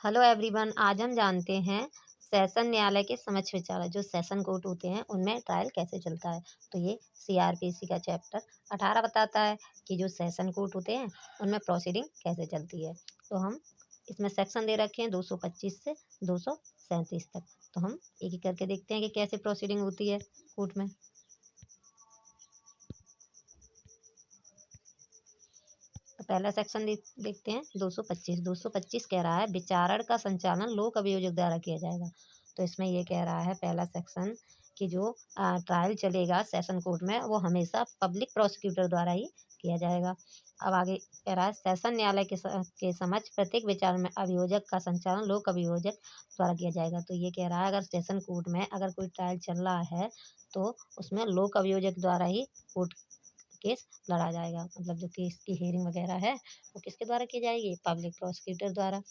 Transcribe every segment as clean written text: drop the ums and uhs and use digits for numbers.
Hello everyone. आज हम जानते हैं सेशन न्यायालय के समक्ष विचार जो सेशन कोर्ट होते हैं उनमें ट्रायल कैसे चलता है। तो ये सीआरपीसी का चैप्टर 18 बताता है कि जो सेशन कोर्ट होते हैं उनमें प्रोसीडिंग कैसे चलती है। तो हम इसमें सेक्शन दे रखे हैं 225 से 237 तक। तो हम एक एक करके देखते हैं कि कैसे प्रोसीडिंग होती है कोर्ट में। तो पहला सेक्शन देखते हैं 225। 225 कह रहा है विचारण का संचालन लोक अभियोजक द्वारा किया जाएगा। तो इसमें ये कह रहा है पहला सेक्शन कि जो ट्रायल चलेगा सेशन कोर्ट में वो हमेशा पब्लिक प्रोसिक्यूटर द्वारा ही किया जाएगा। अब आगे कह रहा है सेशन न्यायालय के समक्ष प्रत्येक विचार में अभियोजक का संचालन लोक अभियोजक द्वारा किया जाएगा। तो ये कह रहा है अगर सेशन कोर्ट में अगर कोई ट्रायल चल रहा है तो उसमें लोक अभियोजक द्वारा ही कोर्ट केस लड़ा जाएगा। मतलब जो केस की हेयरिंग वगैरह है वो किसके द्वारा की जाएगी? पब्लिक प्रोसिक्यूटर द्वारा।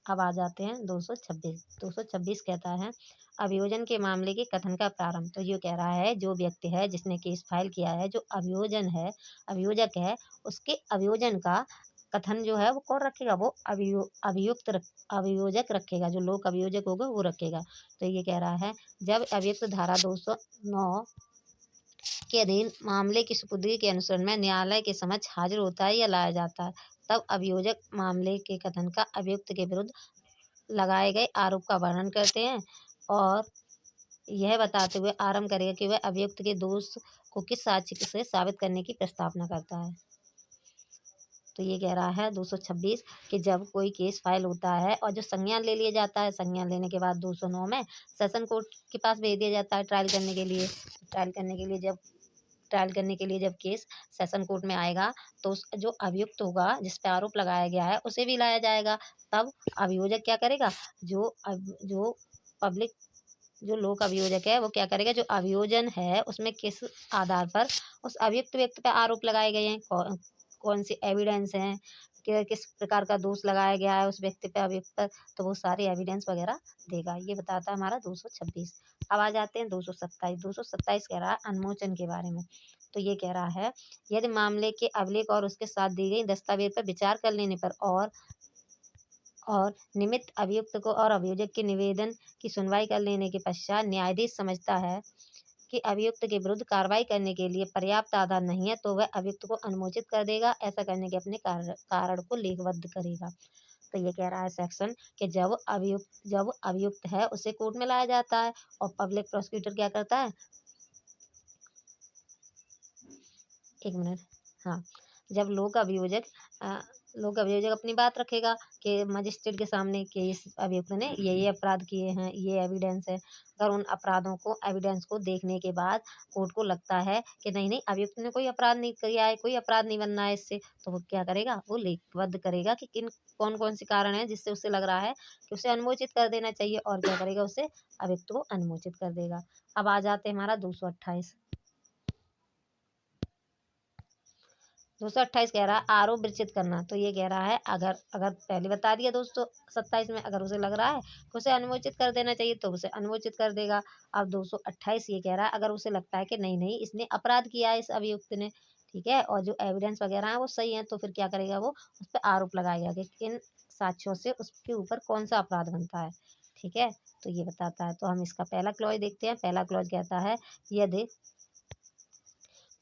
अब आ जाते हैं 226। 226 कहता है अभियोजन के मामले के कथन का प्रारंभ। तो ये कह रहा है जो व्यक्ति है जिसने केस फाइल किया है, जो अभियोजन है, अभियोजक है, उसके अभियोजन का कथन जो है वो कौन रखेगा? वो अभियोजक रखेगा। जो लोक अभियोजक होगा वो रखेगा। तो ये कह रहा है जब अभियुक्त धारा 209 के अधीन मामले की सुपुर्दगी के अनुसरण में न्यायालय के समक्ष हाजिर होता है या लाया जाता है, तब अभियोजक मामले के कथन का अभियुक्त के विरुद्ध लगाए गए आरोप का वर्णन करते हैं और यह बताते हुए आरंभ करेगा कि वह अभियुक्त के दोष को किस साक्ष्य से साबित करने की प्रस्तावना करता है। तो ये कह रहा है 226 कि जब कोई केस फाइल होता है और जो संज्ञान ले लिया जाता है, संज्ञान लेने के बाद 209 में सेशन कोर्ट के पास भेज दिया जाता है ट्रायल करने के लिए। ट्रायल करने के लिए जब केस सेशन कोर्ट में आएगा तो उस जो अभियुक्त होगा जिस पे आरोप लगाया गया है उसे भी लाया जाएगा। तब अभियोजक क्या करेगा? जो पब्लिक जो लोक अभियोजक है वो क्या करेगा? जो अभियोजन है उसमें किस आधार पर उस अभियुक्त व्यक्ति पे आरोप लगाए गए हैं, कौन सी एविडेंस हैं, किस प्रकार का दोष लगाया गया है उस व्यक्ति पे, अभियुक्त पर, तो वो सारे एविडेंस वगैरह देगा। ये बताता है हमारा 226। अब आ जाते हैं 227। 227 कह रहा है अनुमोचन के बारे में। तो ये कह रहा है यदि मामले के अभिलेख और उसके साथ दी गई दस्तावेज पर विचार कर लेने पर और निमित्त अभियुक्त को और अभियोजक के निवेदन की सुनवाई कर लेने के पश्चात न्यायाधीश समझता है कि अभियुक्त के विरुद्ध कार्रवाई करने के लिए पर्याप्त आधार नहीं है तो वह अभियुक्त को अनुमोचित कर देगा। ऐसा करने के अपने कारण को लेखबद्ध करेगा। तो ये कह रहा है सेक्शन कि जब अभियुक्त है उसे कोर्ट में लाया जाता है और पब्लिक प्रोसिक्यूटर क्या करता है? एक मिनट। हाँ, जब लोक अभियोजक अपनी बात रखेगा कि मजिस्ट्रेट के सामने कि इस अभियुक्त ने ये अपराध किए हैं, ये एविडेंस है। अगर उन अपराधों को एविडेंस को देखने के बाद कोर्ट को लगता है कि नहीं नहीं अभियुक्त ने कोई अपराध नहीं किया है, कोई अपराध नहीं बनना है इससे, तो वो क्या करेगा? वो लिपिबद्ध करेगा कि किन कौन कौन से कारण है जिससे उसे लग रहा है कि उसे अनुमोचित कर देना चाहिए, और क्या करेगा? उसे अभियुक्त को अनुमोचित कर देगा। अब आ जाते हैं हमारा 228। 228 कह रहा है आरोप विरचित करना। तो ये कह रहा है अगर अगर पहले बता दिया 227 में, अगर उसे लग रहा है कि उसे अनुमोचित कर देना चाहिए तो उसे अनुमोचित कर देगा। अब 228 ये कह रहा है अगर उसे लगता है कि नहीं नहीं इसने अपराध किया है, इस अभियुक्त ने, ठीक है, और जो एविडेंस वगैरह है वो सही है, तो फिर क्या करेगा? वो उस पर आरोप लगाएगा कि इन साक्ष्यों से उसके ऊपर कौन सा अपराध बनता है। ठीक है, तो ये बताता है। तो हम इसका पहला क्लॉज देखते हैं। पहला क्लॉज कहता है यदि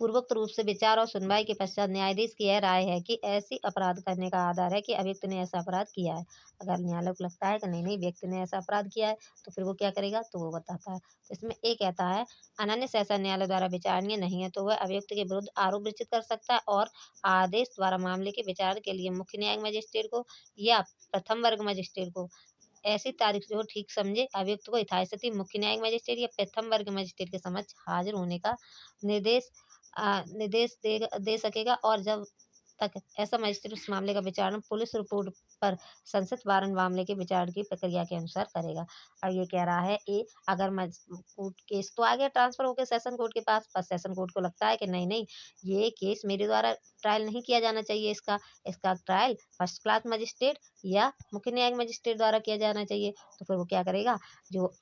पूर्वोक्त रूप से विचार और सुनवाई के पश्चात न्यायाधीश की यह राय है कि ऐसी अपराध करने का आधार है कि अभियुक्त ने ऐसा अपराध किया है। अगर न्यायालय को लगता है कि नहीं नहीं व्यक्ति ने ऐसा अपराध किया है तो फिर वो क्या करेगा? तो वो बताता है। तो इसमें एक कहता है अनन्य सेशन न्यायालय द्वारा विचारणीय नहीं है तो वह अभियुक्त के विरुद्ध आरोप विचित कर सकता है और आदेश द्वारा मामले के विचार के लिए मुख्य न्यायिक मजिस्ट्रेट को या प्रथम वर्ग मजिस्ट्रेट को ऐसी तारीख जो ठीक समझे अभियुक्त को यथास्थिति मुख्य न्यायिक मजिस्ट्रेट या प्रथम वर्ग मजिस्ट्रेट के समक्ष हाजिर होने का निर्देश दे सकेगा। और जब तक ऐसा मजिस्ट्रेट उस मामले का विचारण पुलिस रिपोर्ट पर संसद वारंट मामले के विचार की प्रक्रिया के अनुसार करेगा। और ये कह रहा है अगर कोर्ट केस तो आ गया ट्रांसफर होकर सेशन कोर्ट के पास, पर सेशन कोर्ट को लगता है कि नहीं नहीं ये केस मेरे द्वारा ट्रायल नहीं किया जाना चाहिए, इसका इसका ट्रायल फर्स्ट क्लास मजिस्ट्रेट या मुख्य न्यायिक मजिस्ट्रेट द्वारा किया जाना चाहिए। तो फिर वो क्या करेगा? जो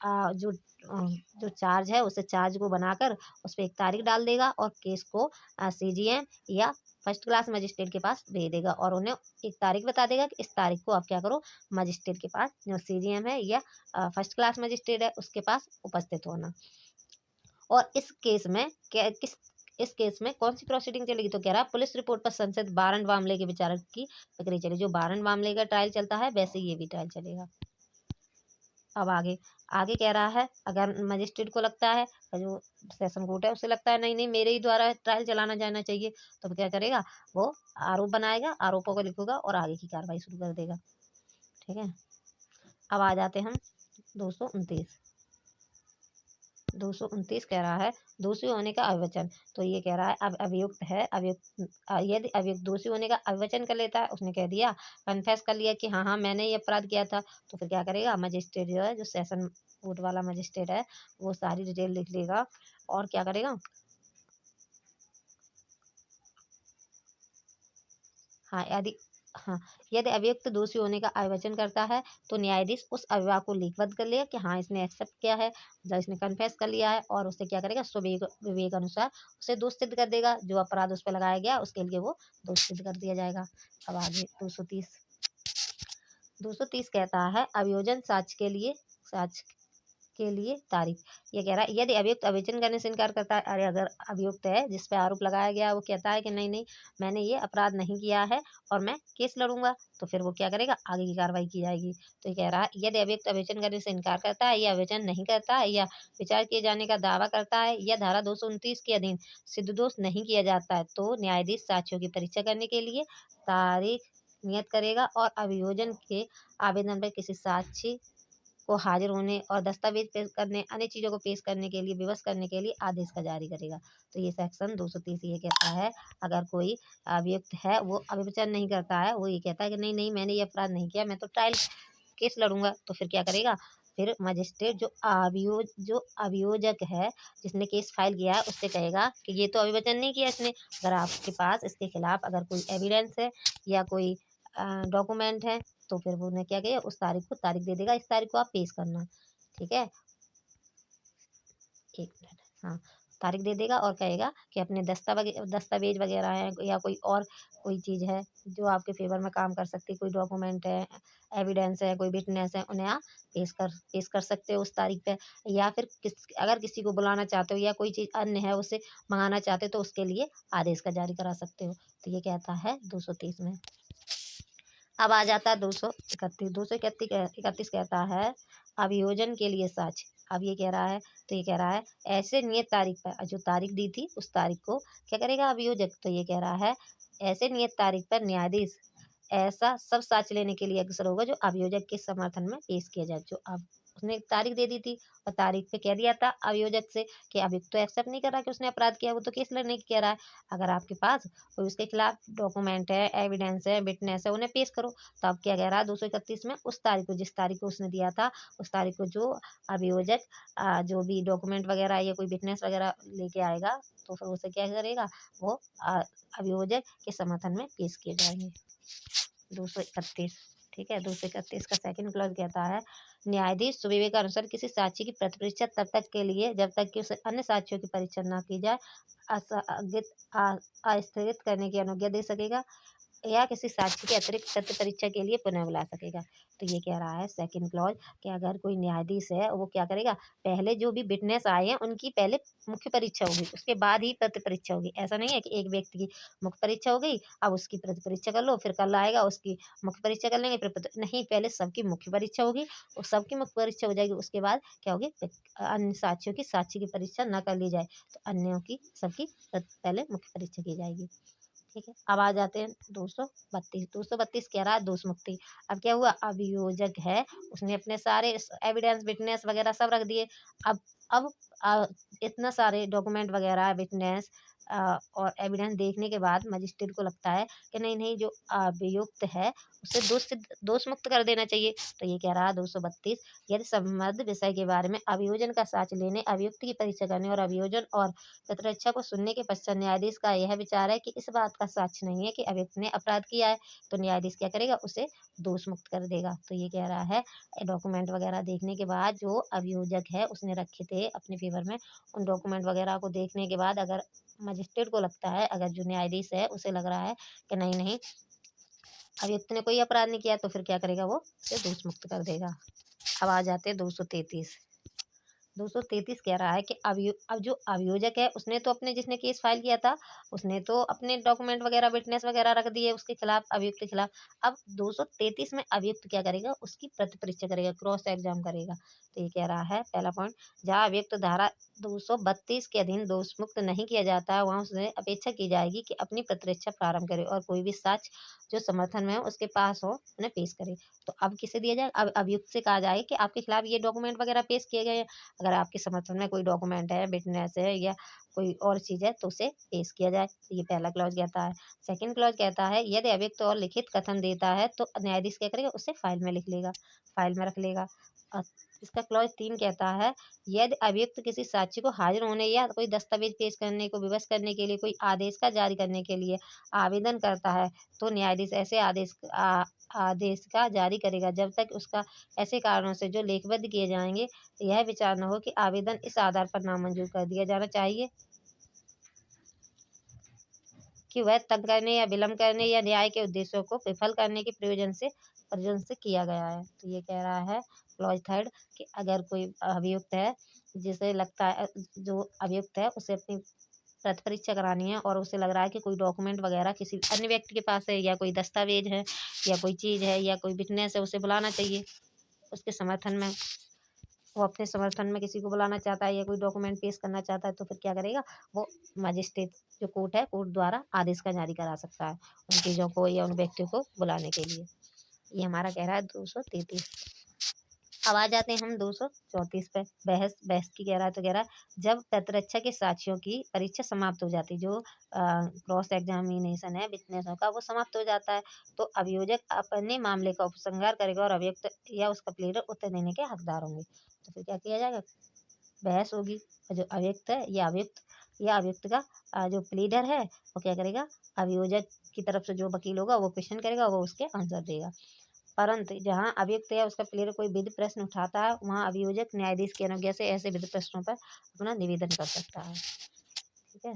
जो चार्ज है उसे चार्ज को बनाकर उस पर एक तारीख डाल देगा और केस को सीजीएम या फर्स्ट क्लास मजिस्ट्रेट के पास भेज देगा और उन्हें एक तारीख बता देगा कि इस तारीख को आप क्या करो, मजिस्ट्रेट के पास जो सीजीएम है या फर्स्ट क्लास मजिस्ट्रेट है उसके पास उपस्थित होना। और इस केस में क्या किस इस केस में कौन सी प्रोसीडिंग चलेगी, तो कह रहा है पुलिस रिपोर्ट पर संशोधित वारंट मामले के विचारक की प्रक्रिया चलेगी। जो वारंट मामले का ट्रायल चलता है वैसे ही ये भी ट्रायल चलेगा। अब आगे आगे कह रहा है, अगर मजिस्ट्रेट को लगता है, जो सेशन कोर्ट है उसे लगता है नहीं नहीं मेरे ही द्वारा ट्रायल चलाना जाना चाहिए, तो क्या करेगा, वो आरोप बनाएगा, आरोपों को लिखेगा और आगे की कार्रवाई शुरू कर देगा। ठीक है। अब आ जाते हम 229। 229 कह रहा है दोषी होने का अविवचन। तो ये कह रहा है अब अभियुक्त है, अभियुक्त यदि अभियुक्त दोषी होने का अविवचन कर लेता है, उसने कह दिया, कन्फेस कर लिया कि हाँ हाँ मैंने ये अपराध किया था, तो फिर क्या करेगा, मजिस्ट्रेट जो है, जो सेशन कोर्ट वाला मजिस्ट्रेट है, वो सारी डिटेल लिख लेगा और क्या करेगा, हाँ यदि हाँ यदि अभियुक्त दोषी होने का अविवचन करता है तो न्यायाधीश उस अविवाह को लिखबद्ध कर लेगा कि हाँ इसने एक्सेप्ट किया है, जब इसने कन्फेस कर लिया है, और उससे क्या करेगा, स्वविवेक विवेक अनुसार उसे दोष सिद्ध कर देगा, जो अपराध उस पर लगाया गया उसके लिए वो दोष सिद्ध कर दिया जाएगा। अब आगे 230 कहता है अभियोजन साक्ष्य के लिए तारीख। ये कह रहा है यदि अभियुक्त अभियोजन करने से इनकार करता है, अरे अगर अभियुक्त है जिस पे आरोप लगाया गया वो कहता है कि नहीं नहीं मैंने ये अपराध नहीं किया है और मैं केस लड़ूंगा, तो फिर वो क्या करेगा, आगे की कार्रवाई की जाएगी। तो ये कह रहा है यदि अभियुक्त अभियोजन करने से इनकार करता है या अभियोजन नहीं करता है या विचार किए जाने का दावा करता है या धारा 229 के अधीन सिद्ध दोष नहीं किया जाता है, तो न्यायाधीश साक्ष्यों की परीक्षा करने के लिए तारीख नियत करेगा और अभियोजन के आवेदन पर किसी साक्षी को हाजिर होने और दस्तावेज पेश करने, अन्य चीज़ों को पेश करने के लिए, विवश करने के लिए आदेश का जारी करेगा। तो ये सेक्शन 230 ये कहता है, अगर कोई अभियुक्त है वो अभिवचन नहीं करता है, वो ये कहता है कि नहीं नहीं मैंने ये अपराध नहीं किया, मैं तो ट्रायल केस लड़ूंगा, तो फिर क्या करेगा, फिर मजिस्ट्रेट जो अभियोजक है जिसने केस फाइल किया है उससे कहेगा कि ये तो अभिवचन नहीं किया इसने, अगर आपके पास इसके खिलाफ अगर कोई एविडेंस है या कोई डॉक्यूमेंट है, तो फिर वो ने क्या किया, उस तारीख को तारीख दे देगा, इस तारीख को आप पेश करना। ठीक है, एक मिनट, हाँ, तारीख दे देगा और कहेगा कि अपने दस्तावेज वगैरह है या कोई और कोई चीज़ है जो आपके फेवर में काम कर सकती है, कोई डॉक्यूमेंट है, एविडेंस है, कोई विटनेस है, उन्हें आप पेश कर सकते हो उस तारीख पे। या फिर अगर किसी को बुलाना चाहते हो या कोई चीज़ अन्य है उसे मंगाना चाहते हो तो उसके लिए आदेश का जारी करा सकते हो। तो ये कहता है 230 में। अब आ जाता है 231। 231 कहता है अभियोजन के लिए साक्ष्य। अब ये कह रहा है, तो ये कह रहा है ऐसे नियत तारीख पर, जो तारीख दी थी उस तारीख को क्या करेगा अभियोजक, तो ये कह रहा है ऐसे नियत तारीख पर न्यायाधीश ऐसा सब साक्ष्य लेने के लिए अग्रसर होगा जो अभियोजक के समर्थन में पेश किया जाए। जो अब उसने एक तारीख दे दी थी और तारीख पे कह दिया था अभियोजक से कि अभियुक्त तो एक्सेप्ट नहीं कर रहा कि उसने अपराध किया, वो तो केस लड़ने की कह रहा है। अगर आपके पास कोई उसके खिलाफ डॉक्यूमेंट है, एविडेंस है, विटनेस है, उन्हें पेश करो। तो अब क्या कह रहा है 231 में, उस तारीख को, जिस तारीख को उसने दिया था उस तारीख को जो अभियोजक जो भी डॉक्यूमेंट वगैरह या कोई विटनेस वगैरह लेके आएगा, तो फिर उसे क्या करेगा, वो अभियोजक के समर्थन में पेश किए जाएंगे। 231, ठीक है। 231 का सेकंड क्लॉज कहता है न्यायाधीश सुविवेक अनुसार किसी साक्षी की प्रतिपरीक्षा तब तक के लिए जब तक कि उसे अन्य साक्षियों की परीक्षा न की जाए अस्थगित अस्थगित करने की अनुज्ञा दे सकेगा या किसी साक्षी के अतिरिक्त सत्य परीक्षा के लिए पुनः बुला सकेगा। तो ये कह रहा है सेकंड क्लॉज कि अगर कोई न्यायाधीश है वो क्या करेगा, पहले जो भी विटनेस आए हैं उनकी पहले मुख्य परीक्षा होगी, उसके बाद ही प्रति परीक्षा होगी। ऐसा नहीं है कि एक व्यक्ति की मुख्य परीक्षा हो गई अब उसकी प्रति परीक्षा कर लो, फिर कल आएगा उसकी मुख्य परीक्षा कर लेंगे, फिर नहीं, पहले सबकी मुख्य परीक्षा होगी और सबकी मुख्य परीक्षा हो जाएगी, उसके बाद क्या होगी, अन्य साक्षियों की साक्षी की परीक्षा न कर ली जाए तो अन्यों की सबकी पहले मुख्य परीक्षा की जाएगी। ठीक है। अब आ जाते हैं 232। 232 कह रहा है दोष मुक्ति। अब क्या हुआ, अभियोजक है उसने अपने सारे एविडेंस विटनेस वगैरह सब रख दिए। अब इतना सारे डॉक्यूमेंट वगैरह विटनेस और एविडेंस देखने के बाद मजिस्ट्रेट को लगता है कि नहीं नहीं जो अभियुक्त है उसे दोष मुक्त कर देना चाहिए। तो ये कह रहा है 232, यदि संबद्ध विषय के बारे में अभियोजन का साक्ष्य लेने, अभियुक्त की परीक्षा करने और अभियोजन और प्रतिरक्षा को सुनने के पश्चात न्यायाधीश का यह विचार है कि इस बात का साक्ष्य नहीं है कि अभियुक्त ने अपराध किया है, तो न्यायाधीश क्या करेगा, उसे दोष मुक्त कर देगा। तो ये कह रहा है डॉक्यूमेंट वगैरह देखने के बाद जो अभियोजक है उसने रखे थे अपने फेवर में, उन डॉक्यूमेंट वगैरह को देखने के बाद अगर मजिस्ट्रेट को लगता है, अगर जो न्यायाधीश है उसे लग रहा है कि नहीं नहीं अभियुक्त ने कोई अपराध नहीं किया, तो फिर क्या करेगा, वो उसे दोष मुक्त कर देगा। अब आ जाते हैं 233। 233 कह रहा है कि अब जो अभियोजक है उसने तो अपने, जिसने केस फाइल किया था, उसने तो अपने डॉक्यूमेंट वगैरह विटनेस वगैरह रख दिए उसके खिलाफ, अभियुक्त के खिलाफ। अब 233 में अभियुक्त क्या करेगा, उसकी प्रति परीक्षा करेगा, क्रॉस एग्जाम करेगा। तो ये कह रहा है पहला पॉइंट, जहाँ अभियुक्त धारा 232 के अधीन दोष मुक्त नहीं किया जाता है, वहां उसने अपेक्षा की जाएगी कि अपनी प्रतिरक्षा प्रारंभ करे और कोई भी साक्ष्य जो समर्थन में हो उसके पास हो उन्हें पेश करे। तो अब किसे दिया जाए, अब अभियुक्त से कहा जाए कि आपके खिलाफ ये डॉक्यूमेंट वगैरह पेश किए गए हैं, अगर आपके समर्थन में कोई डॉक्यूमेंट है, विटनेस है या कोई और चीज़ है, तो उसे पेश किया जाए। तो ये पहला क्लॉज कहता है। सेकंड क्लॉज कहता है, यदि अभियुक्त और लिखित कथन देता है तो न्यायाधीश क्या करेगा, उसे फाइल में लिख लेगा, फाइल में रख लेगा। अ, इसका क्लॉज 3 कहता है, यदि अभियुक्त किसी साक्षी को हाजिर होने या कोई दस्तावेज पेश करने को विवश करने के लिए कोई आदेश का जारी करने के लिए आवेदन करता है, तो न्यायाधीश ऐसे आदेश का जारी करेगा जब तक उसका ऐसे कारणों से जो लेखबद्ध किए जाएंगे यह विचार न हो कि आवेदन इस आधार पर नामंजूर कर दिया जाना चाहिए कि वह तंग करने या विलम्ब करने या न्याय के उद्देश्यों को विफल करने के प्रयोजन से किया गया है। तो ये कह रहा है क्लॉज थर्ड कि अगर कोई अभियुक्त है, जिसे लगता है, जो अभियुक्त है उसे अपनी प्रति परीक्षा करानी है और उसे लग रहा है कि कोई डॉक्यूमेंट वगैरह किसी अन्य व्यक्ति के पास है, या कोई दस्तावेज है, या कोई चीज़ है, या कोई विटनेस है, उसे बुलाना चाहिए उसके समर्थन में, वो अपने समर्थन में किसी को बुलाना चाहता है या कोई डॉक्यूमेंट पेश करना चाहता है, तो फिर क्या करेगा, वो मजिस्ट्रेट जो कोर्ट है, कोर्ट द्वारा आदेश का जारी करा सकता है उन चीज़ों को या उन व्यक्तियों को बुलाने के लिए। ये हमारा कह रहा है 233। अब आ जाते हैं हम 234 पे। बहस बहस की कह रहा है, तो कह रहा है, जब प्रतिरक्षा के साक्ष्यों की परीक्षा समाप्त हो जाती, जो क्रॉस एग्जामिनेशन है विटनेसों का, वो समाप्त हो जाता है, तो अभियोजक अपने मामले का उपसंहार करेगा और अभियुक्त या उसका प्लेडर उत्तर देने के हकदार होंगे। तो फिर क्या किया जाएगा, बहस होगी, और जो अभियुक्त है या अभियुक्त का जो प्लीडर है वो क्या करेगा, अभियोजक की तरफ से जो वकील होगा वो क्वेश्चन करेगा, वो उसके आंसर देगा। परंतु जहाँ अभियुक्त या उसका प्लेयर कोई विधि प्रश्न उठाता है, वहाँ अभियोजक न्यायाधीश की अनुज्ञा से ऐसे विधि प्रश्नों पर अपना निवेदन कर सकता है। ठीक है।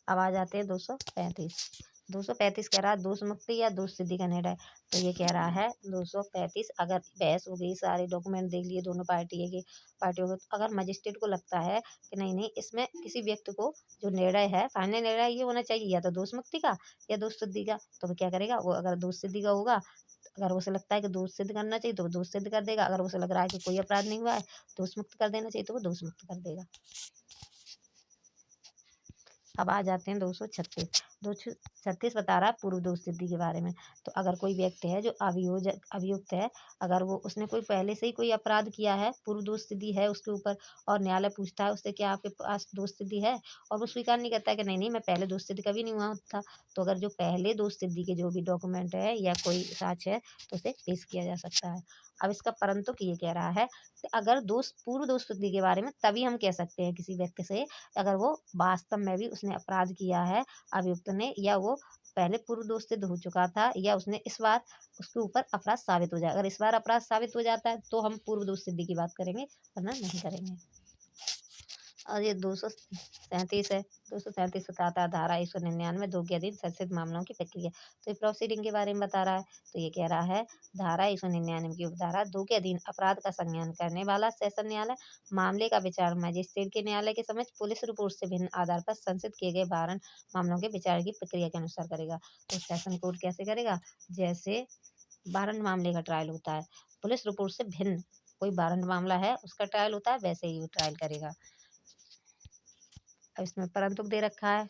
अब आ जाते हैं 235। 235 कह रहा है, दोष मुक्ति या दोष सिद्धि का निर्णय। तो ये कह रहा है 235, अगर बहस हो गई, सारे डॉक्यूमेंट देख लिए दोनों पार्टियों को, तो अगर मजिस्ट्रेट को लगता है कि नहीं नहीं इसमें किसी व्यक्ति को जो निर्णय है, फाइनल निर्णय ये होना चाहिए, या तो दोष मुक्ति का या दोष सिद्धि का, तो वो क्या करेगा, वो अगर दोष सिद्धि का होगा, अगर उसे लगता है कि दोष सिद्ध करना चाहिए तो वो दोष सिद्ध कर देगा, अगर उसे लग रहा है कि कोई अपराध नहीं हुआ है, दोष मुक्त कर देना चाहिए, तो वो दोष मुक्त कर देगा। अब आ जाते हैं 236। 236 बता रहा है पूर्व दोष सिद्धि के बारे में। तो अगर कोई व्यक्ति है जो अभियुक्त है, अगर वो उसने कोई पहले से ही कोई अपराध किया है, पूर्व दोष सिद्धि है उसके ऊपर, और न्यायालय पूछता है उससे कि आपके पास दोष सिद्धि है, और वो स्वीकार नहीं करता है कि नहीं नहीं मैं पहले दोष सिद्ध कभी नहीं हुआ था, तो अगर जो पहले दोष सिद्धि के जो भी डॉक्यूमेंट है या कोई साक्ष्य है, तो उसे पेश किया जा सकता है। अब इसका परंतु कि ये कह रहा है कि अगर पूर्व दोष सिद्धि के बारे में तभी हम कह सकते हैं किसी व्यक्ति से, अगर वो वास्तव में भी उसने अपराध किया है, अभियुक्त ने, या वो पहले पूर्व दोष सिद्ध हो चुका था, या उसने इस बार उसके ऊपर अपराध साबित हो जाए, अगर इस बार अपराध साबित हो जाता है तो हम पूर्व दोष सिद्धि की बात करेंगे, वरना नहीं करेंगे। और ये 237 है। 237 बताता है, धारा 199 2 के अधीन संशोधित मामलों की प्रक्रिया। तो ये प्रोसीडिंग के बारे में बता रहा है। तो ये कह रहा है, धारा 199 की उपधारा 2 के अधीन अपराध का संज्ञान करने वाला सेशन न्यायालय मामले का विचार मजिस्ट्रेट के न्यायालय के समक्ष पुलिस रिपोर्ट से भिन्न आधार पर संशोधित किए गए वारंट मामलों के विचार की प्रक्रिया के अनुसार करेगा। तो सेशन कोर्ट कैसे करेगा, जैसे वारंट मामले का ट्रायल होता है, पुलिस रिपोर्ट से भिन्न कोई वारंट मामला है उसका ट्रायल होता है, वैसे ही वो ट्रायल करेगा। अब इसमें परंतु दे रखा है,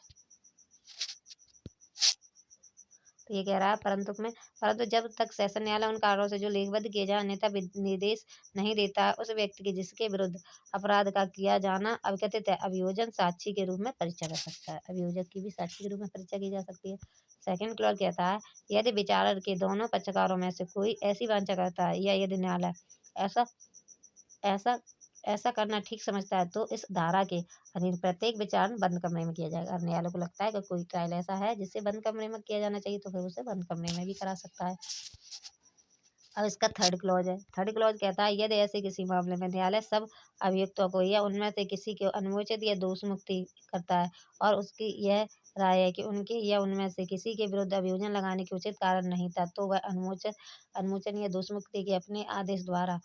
तो ये कह रहा है परंतु जब तक सेशन न्यायालय उन कारणों से जो लेखबद्ध किए जाए अन्यथा निर्देश नहीं देता है, उस व्यक्ति के जिसके विरुद्ध अपराध का किया जाना अविकथित है, अभियोजन साक्षी के रूप में परीक्षा कर सकता है, अभियोजक की भी साक्षी के रूप में परीक्षा की जा सकती है। सेकंड क्लॉज कहता है, यदि विचारक के दोनों पक्षकारों में से कोई ऐसी वांछा करता है, या यदि न्यायालय ऐसा ऐसा ऐसा करना ठीक समझता है, तो इस धारा के अधीन प्रत्येक विचारण बंद कमरे में किया जाएगा। और न्यायालय को लगता है कि कोई ट्रायल ऐसा है जिसे बंद कमरे में किया जाना चाहिए, तो फिर उसे बंद कमरे में भी करा सकता है। अब इसका थर्ड क्लॉज है। थर्ड क्लॉज कहता है यदि ऐसे किसी मामले में न्यायालय सब अभियुक्तों को या उनमें से किसी को अनुचित या दोष मुक्ति करता है और उसकी यह राय है कि उनके या उनमें से किसी के विरुद्ध अभियोजन लगाने के उचित कारण नहीं था, तो वह अनुमोचन या दोष मुक्ति के अपने आदेश द्वारा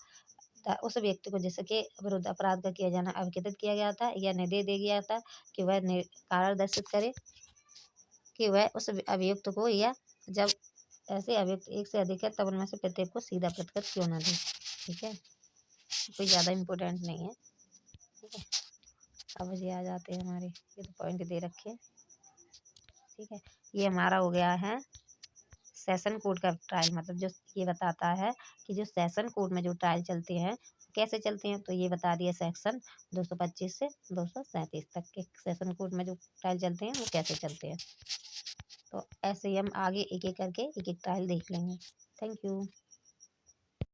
उस व्यक्ति को जिसके विरुद्ध अपराध का किया जाना अवगत किया गया था या निर्देश दे गया था कि वह कारण दर्शित करे कि वह उस अभियुक्त को या जब ऐसे अभियुक्त एक से अधिक है तब उनमें से प्रत्येक को सीधा प्रतिपद क्यों ना दे। ठीक है, कोई ज़्यादा इम्पोर्टेंट नहीं है। ठीक है, अब ये आ जाते हैं हमारे, ये तो पॉइंट दे रखे हैं। ठीक है, ये हमारा हो गया है सेशन कोर्ट का ट्रायल, मतलब जो ये बताता है कि जो सेशन कोर्ट में जो ट्रायल चलते हैं कैसे चलते हैं, तो ये बता दिया सेक्शन 225 से 237 तक के सेशन कोर्ट में जो ट्रायल चलते हैं वो कैसे चलते हैं। तो ऐसे ही हम आगे एक एक करके एक एक ट्रायल देख लेंगे। Thank you.